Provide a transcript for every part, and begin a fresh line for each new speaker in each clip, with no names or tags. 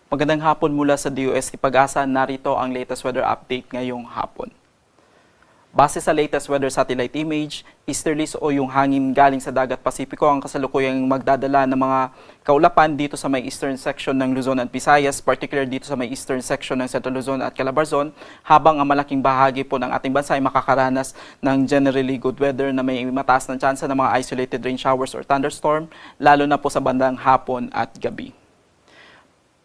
Magandang hapon mula sa DOST Pag-asa, narito ang latest weather update ngayong hapon. Base sa latest weather satellite image, easterlies o yung hangin galing sa dagat Pasipiko ang kasalukuyang magdadala ng mga kaulapan dito sa may eastern section ng Luzon at Visayas, particular dito sa may eastern section ng Central Luzon at Calabarzon, habang ang malaking bahagi po ng ating bansa ay makakaranas ng generally good weather na may mataas na tsansa ng mga isolated rain showers or thunderstorm, lalo na po sa bandang hapon at gabi.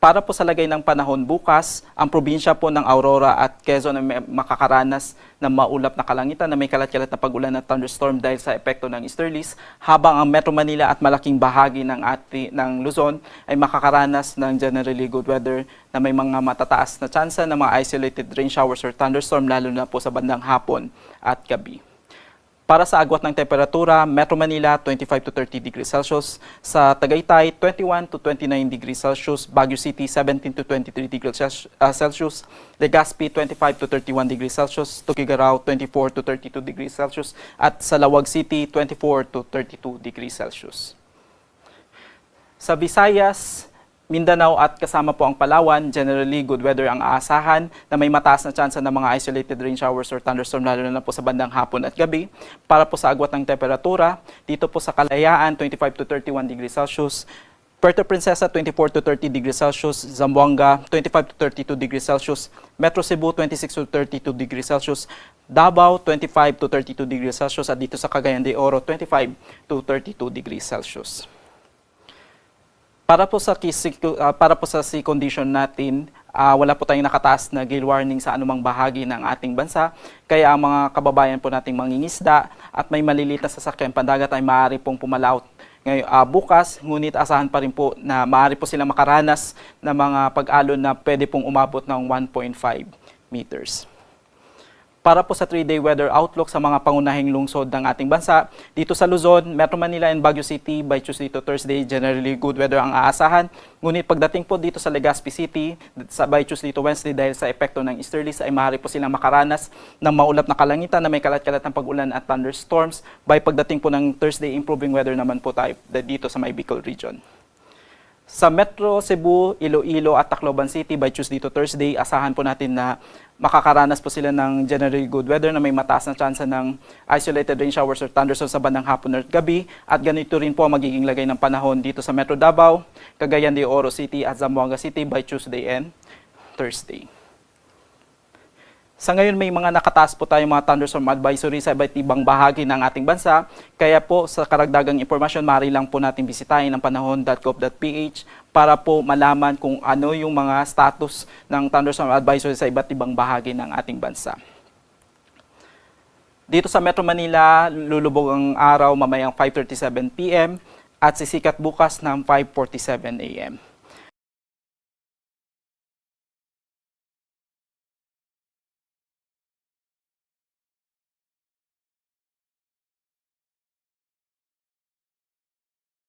Para po sa lagay ng panahon bukas, ang probinsya po ng Aurora at Quezon ay makakaranas ng maulap na kalangitan na may kalat-kalat na pag-ulan at thunderstorm dahil sa epekto ng easterlies, habang ang Metro Manila at malaking bahagi ng Luzon ay makakaranas ng generally good weather na may mga matataas na tsansa ng mga isolated rain showers or thunderstorm, lalo na po sa bandang hapon at gabi. Para sa agwat ng temperatura, Metro Manila 25 to 30 degrees Celsius, sa Tagaytay 21 to 29 degrees Celsius, Baguio City 17 to 23 degrees Celsius, Legazpi 25 to 31 degrees Celsius, Tuguegarao 24 to 32 degrees Celsius, at sa Lawag City 24 to 32 degrees Celsius. Sa Visayas, Mindanao at kasama po ang Palawan, generally good weather ang aasahan na may mataas na tsansa ng mga isolated rain showers or thunderstorm, lalo na po sa bandang hapon at gabi. Para po sa agwat ng temperatura, dito po sa Kalayaan 25 to 31 degrees Celsius, Puerto Princesa 24 to 30 degrees Celsius, Zamboanga 25 to 32 degrees Celsius, Metro Cebu 26 to 32 degrees Celsius, Davao 25 to 32 degrees Celsius, at dito sa Cagayan de Oro 25 to 32 degrees Celsius. Para po sa sea condition natin, wala po tayong nakataas na gale warning sa anumang bahagi ng ating bansa. Kaya ang mga kababayan po nating mangingisda at may maliliit na sasakyan pandagat ay maaari pong pumalaot ngayon, bukas. Ngunit asahan pa rin po na maaari po silang makaranas ng mga pag-alon na pwede pong umabot ng 1.5 meters. Para po sa 3-day weather outlook sa mga pangunahing lungsod ng ating bansa, dito sa Luzon, Metro Manila and Baguio City, by Tuesday to Thursday, generally good weather ang aasahan. Ngunit pagdating po dito sa Legazpi City, by Tuesday to Wednesday, dahil sa epekto ng easterlies, ay maaari po silang makaranas ng maulap na kalangitan na may kalat-kalat ng pag-ulan at thunderstorms. By pagdating po ng Thursday, improving weather naman po tayo dito sa may Bicol region. Sa Metro Cebu, Iloilo at Tacloban City, by Tuesday to Thursday, asahan po natin na makakaranas po sila ng generally good weather na may mataas na tsansa ng isolated rain showers or thunderstorms sa bandang hapon at gabi. At ganito rin po ang magiging lagay ng panahon dito sa Metro Davao, Cagayan de Oro City at Zamboanga City by Tuesday and Thursday. Sa ngayon, may mga nakataas po tayong mga thunderstorm advisory sa iba't ibang bahagi ng ating bansa. Kaya po sa karagdagang impormasyon, maaari lang po natin bisitahin ang panahon.gov.ph para po malaman kung ano yung mga status ng thunderstorm advisory sa iba't ibang bahagi ng ating bansa. Dito sa Metro Manila, lulubog ang araw mamayang 5:37 p.m. at sisikat bukas ng 5:47 a.m.